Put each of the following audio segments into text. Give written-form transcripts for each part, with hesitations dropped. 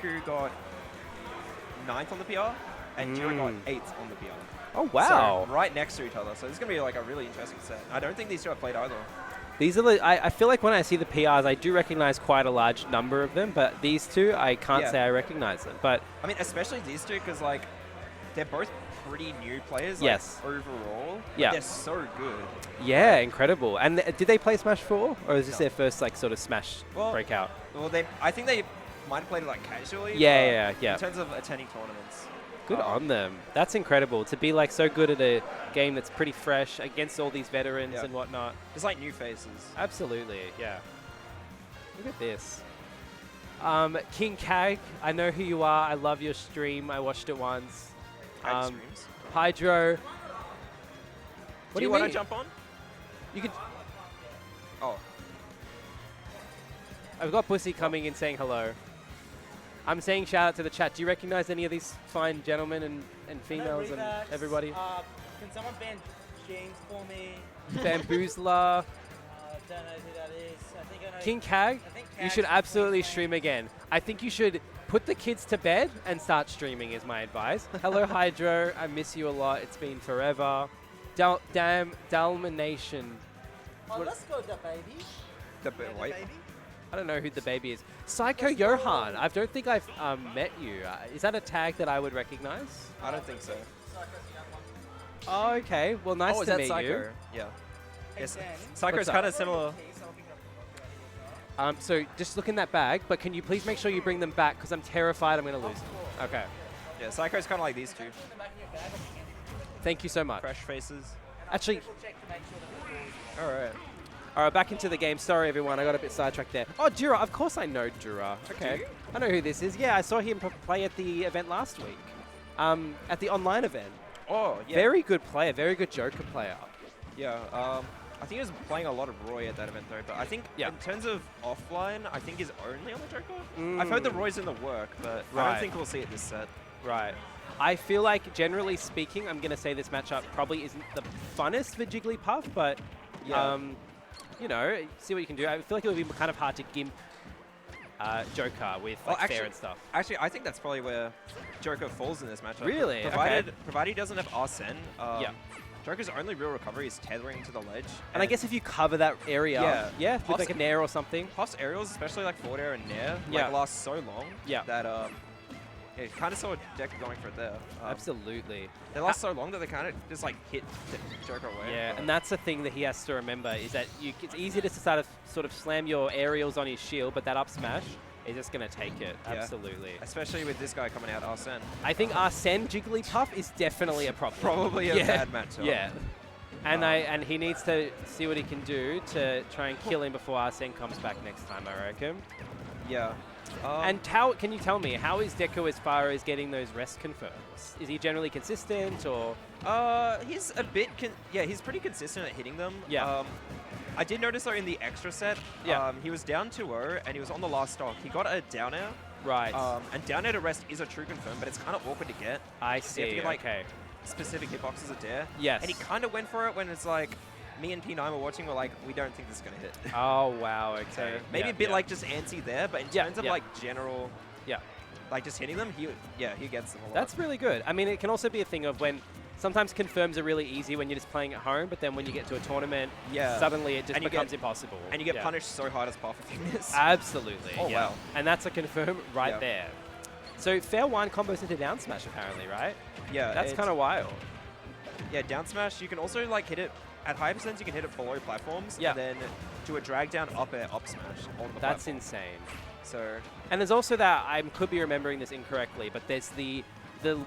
Deku got 9th on the PR, and Dura got 8th on the PR. Oh, wow. So right next to each other. So it's going to be like a really interesting set. I don't think these two have played either. These are I feel like when I see the PRs, I do recognize quite a large number of them, but these two, I can't say I recognize them. But I mean, especially these two, because like they're both pretty new players. Yes. Like, overall. Yeah. They're so good. Yeah, incredible. And did they play Smash 4, or is this their first like sort of Smash breakout? Well, I think they might have played it like casually. Yeah. In terms of attending tournaments. Good on them. That's incredible to be like so good at a game that's pretty fresh against all these veterans and whatnot. It's like new faces. Absolutely, yeah. Look at this. King Kag, I know who you are. I love your stream. I watched it once. Streams. Hydro. Do you want to jump on? You could. Oh. I've got Pussy coming in saying hello. I'm saying shout out to the chat. Do you recognize any of these fine gentlemen and females and everybody? Can someone ban James for me? Bamboozler. Don't know who that is. I think I know. King Kag, you should absolutely stream again. I think you should put the kids to bed and start streaming is my advice. Hello, Hydro. I miss you a lot. It's been forever. Dalmanation. Oh, let's go the baby. The wait. baby. I don't know who the baby is. Psycho Johan. I don't think I've met you. Is that a tag that I would recognize? I don't think so. Oh, okay. Well, nice to meet Psycho? you. Yeah. Hey, Yes. Dan. Psycho's What's up? kind of similar. So just look in that bag, but can you please make sure you bring them back because I'm terrified I'm going to lose them. Okay. Yeah, Psycho's kind of like these two. Thank you so much. Fresh faces. Actually, All right. all right, back into the game. Sorry, everyone. I got a bit sidetracked there. Oh, Dura. Of course I know Dura. Okay. Do you? I know who this is. Yeah, I saw him play at the event last week. At the online event. Oh, yeah. Very good player. Very good Joker player. Yeah. I think he was playing a lot of Roy at that event though, but I think in terms of offline, I think he's only on the Joker. I've heard the Roy's in the work, but I don't think we'll see it this set. Right. I feel like, generally speaking, I'm going to say this matchup probably isn't the funnest for Jigglypuff, but, you know, see what you can do. I feel like it would be kind of hard to gimp Joker with fair and stuff. Actually, I think that's probably where Joker falls in this matchup. Really? Provided he doesn't have Arsene. Joker's only real recovery is tethering to the ledge. And I guess if you cover that area, with like a Nair or something. Plus aerials, especially like forward air and Nair, last so long that it kind of saw Deku going for it there. Absolutely. They last so long that they kind of just like hit Joker away. Yeah, and that's the thing that he has to remember is that it's easy to sort of slam your aerials on his shield, but that up smash is just going to take it. Yeah. Absolutely. Especially with this guy coming out, Arsene. I think Arsene Jigglypuff is definitely a problem. Probably a bad matchup. Yeah. And he needs to see what he can do to try and kill him before Arsene comes back next time, I reckon. Yeah. And how can you tell me, how is Deku as far as getting those rest confirms? Is he generally consistent or? He's a bit, he's pretty consistent at hitting them. Yeah. I did notice though in the extra set, he was down 2-0 and he was on the last stock. He got a down air. Right. And down air to rest is a true confirm, but it's kind of awkward to get. I see, you have to get, like, okay. specific hitboxes of dare. Yes. And he kind of went for it when it's like, me and P9 were watching, we're like, we don't think this is going to hit. Oh, wow, okay. So maybe a bit like just antsy there, but in terms of like general, like just hitting them, he gets them a lot. That's really good. I mean, it can also be a thing of when sometimes confirms are really easy when you're just playing at home, but then when you get to a tournament, suddenly it just becomes impossible. And you get punished so hard as Puff if you miss. Absolutely. Oh, wow. And that's a confirm right there. So fair wine combos into down smash apparently, right? Yeah. That's kind of wild. Yeah, down smash, you can also like hit it at high percent, you can hit it below platforms, and then do a drag down up air up smash on the That's platform. insane. So, and there's also that, I could be remembering this incorrectly, but there's the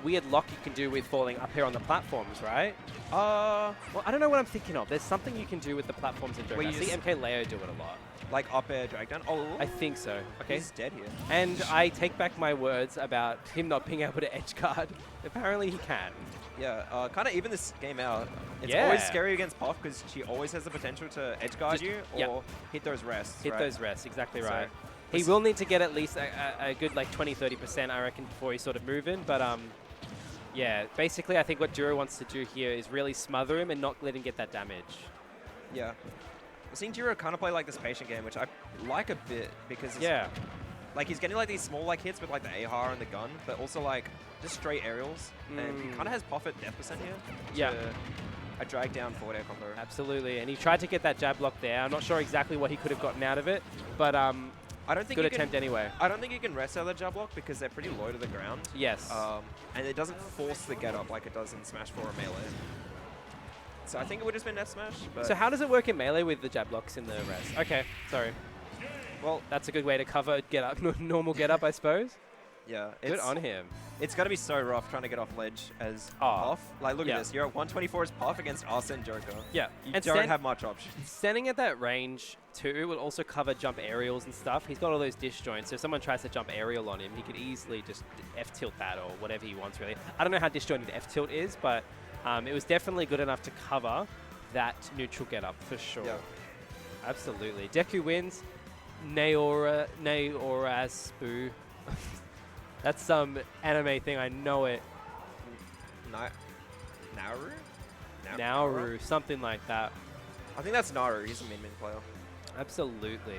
weird lock you can do with falling up here on the platforms, right? Well, I don't know what I'm thinking of. There's something you can do with the platforms in Joker. I see MK Leo do it a lot. Like up air drag down? Oh, I think so. Okay. He's dead here. And I take back my words about him not being able to edge guard. Apparently he can. Yeah, kind of even this game out. It's always scary against Puff because she always has the potential to edge guard you or hit those rests. Hit those rests, exactly right. So he will need to get at least a good like 20-30%, I reckon, before he's sort of moving. But yeah, basically I think what Dura wants to do here is really smother him and not let him get that damage. Yeah. I've seen Dura kind of play like this patient game, which I like a bit because like he's getting like these small like hits with like the AHR and the gun, but also like just straight aerials. And he kind of has Puff at death percent here. Yeah. A drag down forward air combo. Absolutely. And he tried to get that jab block there. I'm not sure exactly what he could have gotten out of it, but I don't think good attempt anyway. I don't think you can rest out of the jab block because they're pretty low to the ground. Yes. And it doesn't force the get up like it does in Smash 4 or Melee. So I think it would have been F Smash. But So how does it work in Melee with the jab blocks in the rest? Okay, sorry. Well, That's a good way to cover get up, normal get up, I suppose. yeah. Good on him. It's got to be so rough trying to get off ledge as Oh, Puff. Like, look yeah. at this. You're at 124 as Puff against Arsene Joker. Yeah. You And don't have much options. standing at that range too will also cover jump aerials and stuff. He's got all those disjoints, so if someone tries to jump aerial on him, he could easily just F-tilt that or whatever he wants, really. I don't know how disjointed F-tilt is, but it was definitely good enough to cover that neutral get-up for sure. Yeah. Absolutely. Deku wins. Naora Spoo. That's some anime thing, I know it. Nauru? Nauru, something like that. I think that's Nauru. He's a min player. Absolutely.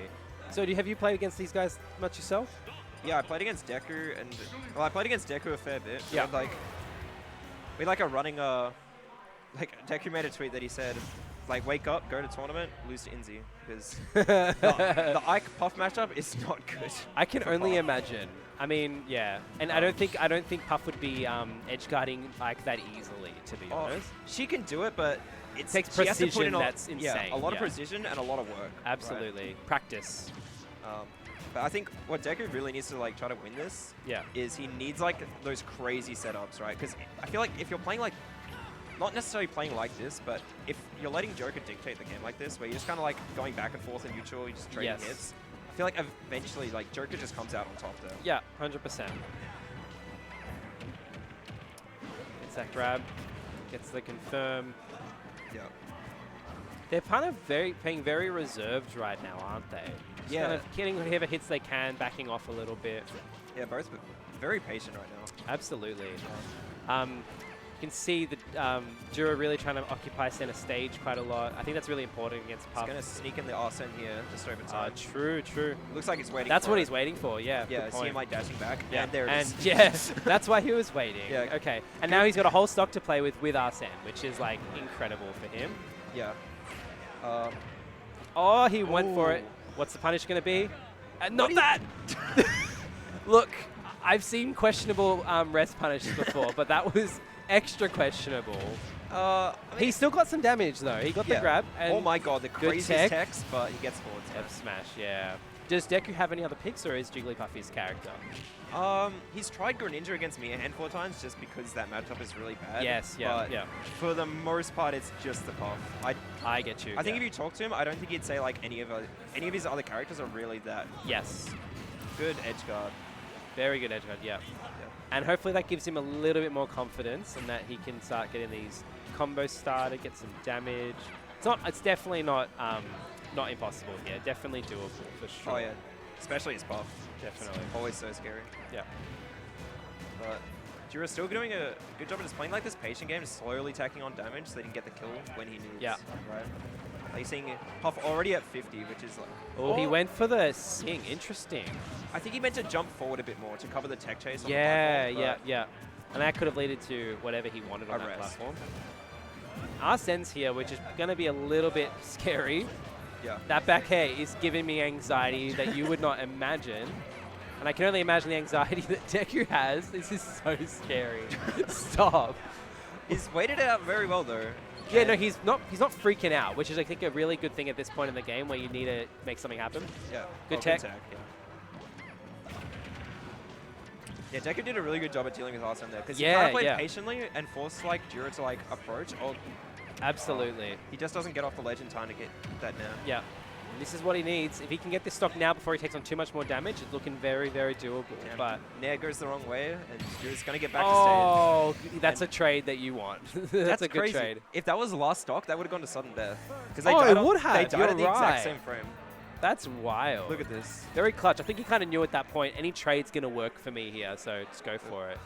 So have you played against these guys much yourself? Yeah, I played against Deku, and well, I played against Deku a fair bit. Yeah. We like a running like Deku made a tweet that he said, like, wake up, go to tournament, lose to Inzi, because the Ike Puff matchup is not good. I can for only Puff. imagine. I mean, yeah, and I don't think Puff would be edge guarding like that easily, to be honest. She can do it, but it takes she has to put precision in that's insane, Yeah, a lot of yeah. precision and a lot of work. Absolutely, practice. Right? But I think what Deku really needs to like try to win this Yeah. is he needs like those crazy setups, right? Because I feel like if you're playing like, not necessarily playing like this, but if you're letting Joker dictate the game like this, where you're just kind of like going back and forth in neutral, you're just trading Yes. hits, I feel like eventually like Joker just comes out on top there. Yeah, 100%. Gets that grab, gets the confirm. Yeah. They're kind of playing very reserved right now, aren't they? Just Yeah. kind of getting whatever hits they can, backing off a little bit. Yeah, both very patient right now. Absolutely. You can see that Dura really trying to occupy center stage quite a lot. I think that's really important against Puff. He's going to sneak in the Arsene here just over time. True. Looks like he's waiting That's for what it. he's waiting for, yeah. Yeah, good see point. him like dashing back. Yeah, And there it and is. yeah, that's why he was waiting. Yeah. Okay, and now he's got a whole stock to play with Arsene, which is like incredible for him. Yeah. Oh, he went for it. Ooh. What's the punish going to be? Not that! Look, I've seen questionable rest punishes before, but that was extra questionable. I mean, He still got some damage, though. He got the grab. And oh my god, the good craziest tech. text, but he gets forward F smash, yeah. Does Deku have any other picks, or is Jigglypuff his character? He's tried Greninja against me a handful of times just because that matchup is really bad. Yes, yeah, but yeah. For the most part, it's just the Puff. I get you. I think yeah. if you talk to him, I don't think he'd say like any of his other characters are really that Yes. good edge guard. Very good edge guard, yeah. And hopefully that gives him a little bit more confidence and that he can start getting these combos started, get some damage. It's definitely not impossible here. Definitely doable for sure. Oh yeah, especially his Puff. Definitely. It's always so scary. Yeah. But Dura's still doing a good job of just playing like this patient game, slowly tacking on damage so they can get the kill when he needs. Yeah. Right. Like you're seeing Puff already at 50, which is like. Oh, he went for the swing. Interesting. I think he meant to jump forward a bit more to cover the tech chase on Yeah, the platform. yeah. And that could have led to whatever he wanted on A that rest. platform. Arsene's here, which is going to be a little bit scary. Yeah. That back air is giving me anxiety that you would not imagine. And I can only imagine the anxiety that Deku has. This is so scary. Stop. He's waited it out very well though. Yeah, And no, he's not freaking out, which is I think a really good thing at this point in the game where you need to make something happen. Yeah. Good tech. Yeah, Deku did a really good job at dealing with Arsene there because he Yeah, kind of played yeah. patiently and forced like Dura to like approach. Or Absolutely. he just doesn't get off the ledge in time to get that now. Yeah. And this is what he needs. If he can get this stock now before he takes on too much more damage, it's looking very, very doable. And But Nair goes the wrong way and Dura's gonna get back to oh, that's And a trade that you want. stage. that's a good crazy. trade. If that was the last stock, that would have gone to sudden death. Because Oh, it would have. They died You're at the exact right. same frame. That's wild. Look at this. Very clutch. I think he kind of knew at that point any trade's going to work for me here, so just go for it.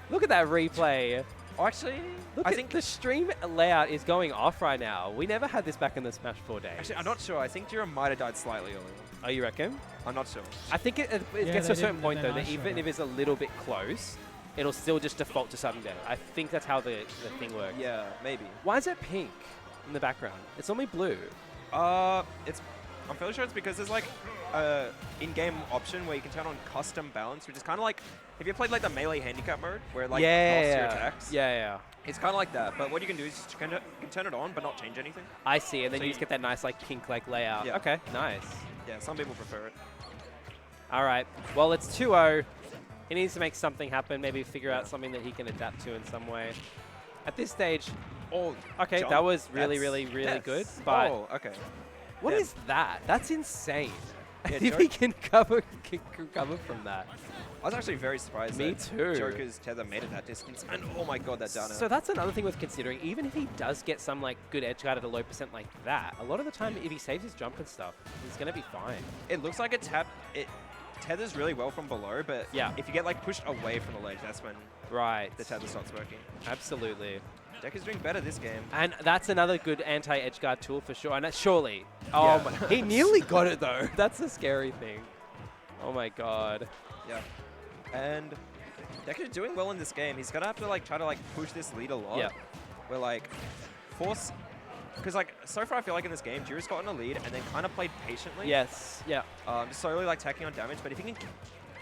Look at that replay. Oh, actually, Look I at think the stream layout is going off right now. We never had this back in the Smash 4 days. Actually, I'm not sure. I think Dura might have died slightly earlier. Oh, you reckon? I'm not sure. I think it Yeah, gets to a certain point, they're though, that nice even right if it's a little bit close, it'll still just default to sudden death. I think that's how the thing works. Yeah, maybe. Why is it pink in the background? It's normally blue. I'm fairly sure it's because there's like a in-game option where you can turn on custom balance, which is kind of like if you played like the melee handicap mode where it, like costs your attacks. Yeah. It's kind of like that, but what you can do is just you can turn it on but not change anything. I see, and then So you just get that nice like pink like layout. Yeah. Okay, nice. Yeah, some people prefer it. All right. Well, it's 2-0. He needs to make something happen. Maybe figure out something that he can adapt to in some way. At this stage, okay, jump. that was really, That's- really, really yes. good. But okay. what yeah. is that? That's insane. Yeah, if he can recover from that. I was actually very surprised Me that too. Joker's tether made it that distance, and oh my god, that down So that's another thing worth considering. Even if he does get some like good edge guard at a low percent like that, a lot of the time, if he saves his jump and stuff, he's gonna be fine. It looks like it tethers really well from below, but Yeah. if you get like pushed away from the ledge, that's when Right. the tether stops working. Absolutely. Deku's doing better this game. And that's another good anti-edge guard tool for sure. And surely. Oh Yeah. my. He nearly got it though. That's the scary thing. Oh my god. Yeah. And Deku's doing well in this game. He's gonna have to like try to like push this lead a lot. Yeah. Where like force, because like so far I feel like in this game, Dura's gotten a lead and then kind of played patiently. Yes. Yeah. Just slowly like tacking on damage. But if he can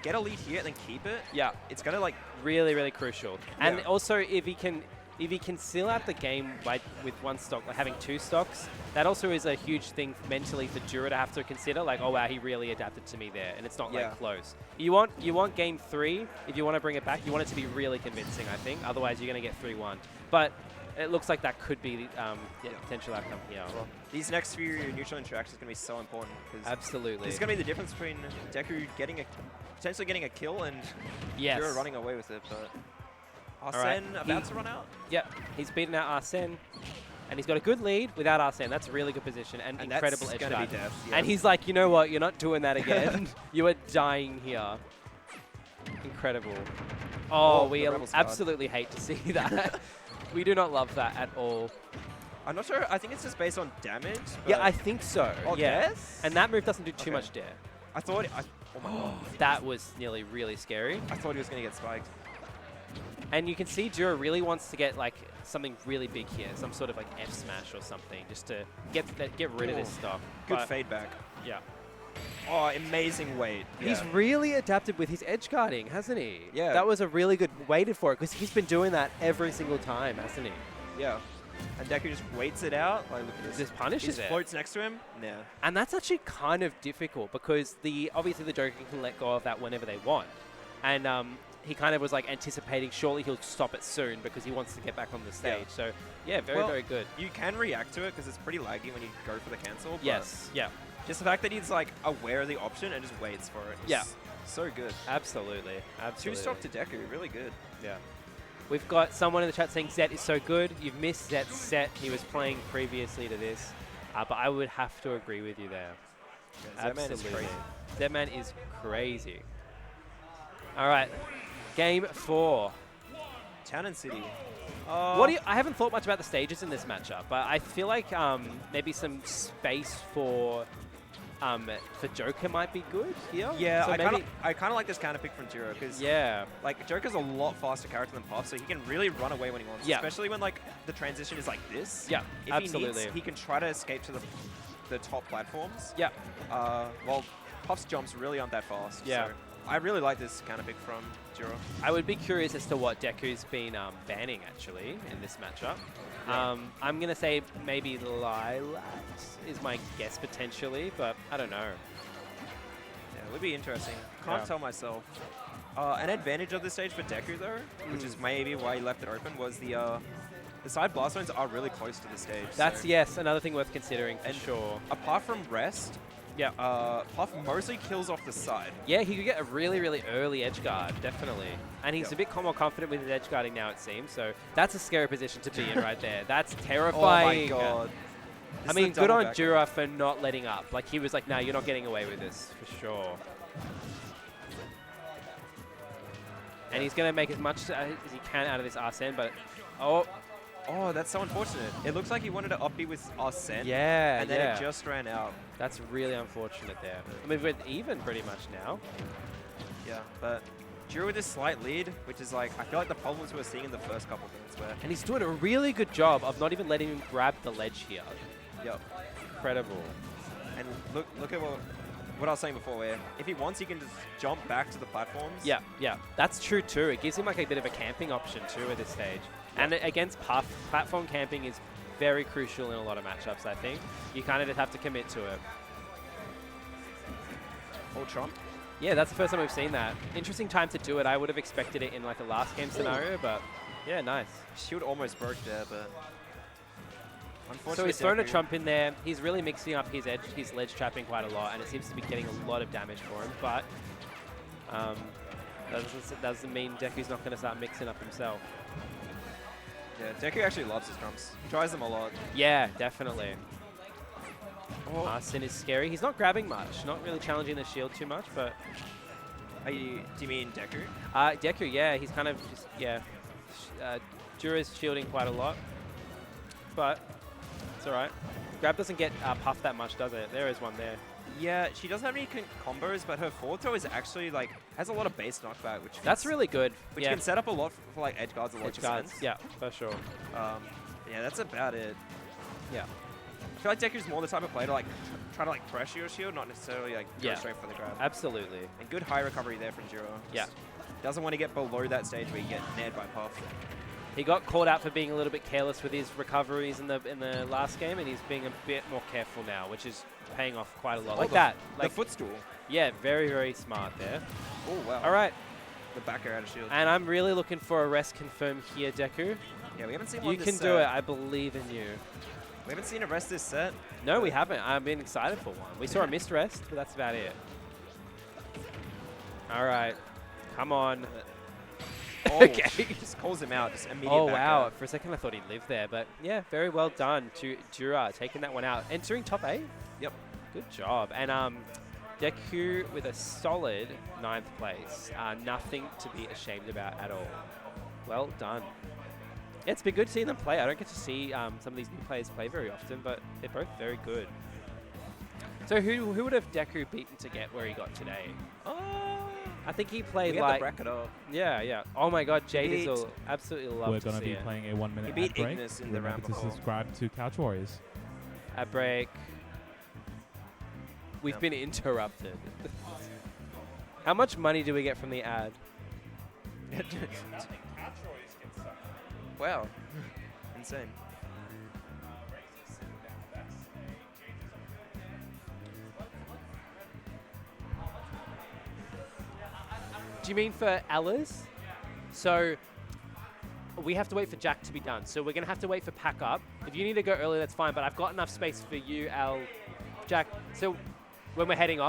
get a lead here and then keep it, Yeah. it's gonna like Really, really crucial. And Yeah. also, if he can seal out the game with one stock, like having two stocks, that also is a huge thing mentally for Dura to have to consider. Like, oh wow, he really adapted to me there, and it's not Yeah. like close. You want game 3 if you want to bring it back. You want it to be really convincing, I think. Otherwise, you're going to get 3-1. But it looks like that could be the potential outcome here. well, these next few neutral interactions are gonna be so important because Absolutely. this is gonna be the difference between Deku potentially getting a kill and Yes. Dura running away with it. But right. Arsene about to run out. Yep, he's beaten out Arsene, and he's got a good lead without Arsene. That's a really good position and incredible that's edge gonna guard. be death. Yeah. And he's like, you know what? You're not doing that again. You are dying here. Incredible. Oh, Oh, we the Rebels card. absolutely hate to see that. We do not love that at all. I'm not sure. I think it's just based on damage. Yeah, but I think so. Oh, yeah. yes? And that move doesn't do too Okay. much dare. I thought. Oh my god. That was nearly really scary. I thought he was gonna get spiked. And you can see Dura really wants to get like something really big here, some sort of like F smash or something, just to get rid of this Ooh. stuff. Good But fade back. yeah. Oh, amazing weight. He's Yeah. really adapted with his edge guarding, hasn't he? Yeah. That was a really good waited for it because he's been doing that every single time, hasn't he? Yeah. And Deku just waits it out. Like, look at this. Just He punishes just it. floats next to him. Yeah. And that's actually kind of difficult because obviously the Joker can let go of that whenever they want. And he kind of was like anticipating surely he'll stop it soon because he wants to get back on the stage. Yeah. So yeah, very, Well, very good. You can react to it because it's pretty laggy when you go for the cancel. But Yes. Yeah. Just the fact that he's like aware of the option and just waits for it. is Yeah. So good. Absolutely. Absolutely. 2-stock to Deku. Really good. Yeah. We've got someone in the chat saying Zet is so good. You've missed Zet's set. He was playing previously to this. But I would have to agree with you there. Yeah, Zedman is crazy. Zedman is crazy. All right. Game 4. Town and City. I haven't thought much about the stages in this matchup, but I feel like maybe some space for Joker might be good here. Yeah, so I maybe kind of like this counter pick from Dura because yeah. like Joker's a lot faster character than Puff, so he can really run away when he wants. Yeah. Especially when like the transition is like this. Yeah, If absolutely. he needs, he can try to escape to the top platforms. Yeah. While Puff's jumps really aren't that fast. Yeah. So I really like this counter pick from Dura. I would be curious as to what Deku's been banning actually in this matchup. Yeah. I'm gonna say maybe Lilac is my guess potentially, but I don't know. Yeah, it would be interesting. Can't Yeah. tell myself. An advantage of this stage for Deku though, which is maybe why he left it open, was the side blast zones are really close to the stage. That's so yes, another thing worth considering for And- sure. apart from rest, Yeah. Puff mostly kills off the side. Yeah, he could get a really, really early edge guard, definitely. And he's Yep. a bit more confident with his edge guarding now, it seems. So that's a scary position to be in right there. That's Oh my terrifying. god. I mean, good on Dura for not letting up. Like, he was like, nah, you're not getting away with this, for sure. And he's going to make as much as he can out of this Arsene, but... Oh, Oh, that's so unfortunate. It looks like he wanted to up B with Arsene. Yeah, And then yeah. it just ran out. That's really unfortunate there. I mean, we're even pretty much now. Yeah, but Dura with this slight lead, which is like, I feel like the problems we were seeing in the first couple of minutes where... And he's doing a really good job of not even letting him grab the ledge here. Yep. Incredible. And look at what I was saying before, where if he wants, he can just jump back to the platforms. Yeah, yeah. That's true too. It gives him like a bit of a camping option too at this stage. And against Puff, platform camping is very crucial in a lot of matchups, I think. You kind of just have to commit to it. Full Trump. Yeah, that's the first time we've seen that. Interesting time to do it. I would have expected it in like a last game scenario, but yeah, nice. Shield almost broke there, but unfortunately, So he's thrown a Deku- Trump in there. He's really mixing up his ledge trapping quite a lot, and it seems to be getting a lot of damage for him. But doesn't mean Deku's not going to start mixing up himself. Yeah, Deku actually loves his drums. He tries them a lot. Yeah, definitely. Oh, Arsene is scary. He's not grabbing much, not really challenging the shield too much, but do you mean Deku? Deku, yeah, he's kind of just, yeah. Dura's shielding quite a lot, but it's all right. Grab doesn't get puffed that much, does it? There is one there. Yeah, she doesn't have any combos, but her forward throw is actually like has a lot of base knockback, which That's really good. which yeah. can set up a lot for like edge guards a lot Edge of guards. sense. Yeah, for sure. Yeah, that's about it. Yeah. I feel like Deku's more the type of player to like try to like pressure your shield, not necessarily like go Yeah. straight for the grab. Absolutely. And good high recovery there from Dura. Yeah. Doesn't want to get below that stage where you get nared by Puff. He got called out for being a little bit careless with his recoveries in the last game, and he's being a bit more careful now, which is paying off quite a lot. Like that. The Like, footstool. yeah, very, very smart there. Oh, wow. All right. The back air out of shield. And I'm really looking for a rest confirm here, Deku. Yeah, we haven't seen one You this can set. do it. I believe in you. We haven't seen a rest this set. No, we haven't. I've been excited for one. We saw a missed rest, but that's about it. All right. Come on. Oh, Okay. He just calls him out. Just immediate Oh, back wow. air. For a second, I thought he lived there. But yeah, very well done to Dura, taking that one out. Entering top 8. Yep. Good job. And Deku with a solid 9th place. Nothing to be ashamed about at all. Well done. Yeah, it's been good seeing them play. I don't get to see some of these new players play very often, but they're both very good. So who would have Deku beaten to get where he got today? I think he played We had like... the bracket up. Yeah, yeah. Oh my god, Jade beat- will absolutely love We're to going to see be it. playing a 1 minute He beat ad break. Ignis in the Remember round to before. subscribe to Couch Warriors. A break. We've Yep. been interrupted. How much money do we get from the ad? Wow. Insane. Do you mean for Alice? So we have to wait for Jack to be done. So we're going to have to wait for pack up. If you need to go early, that's fine. But I've got enough space for you, Al, Jack. So when we're heading off,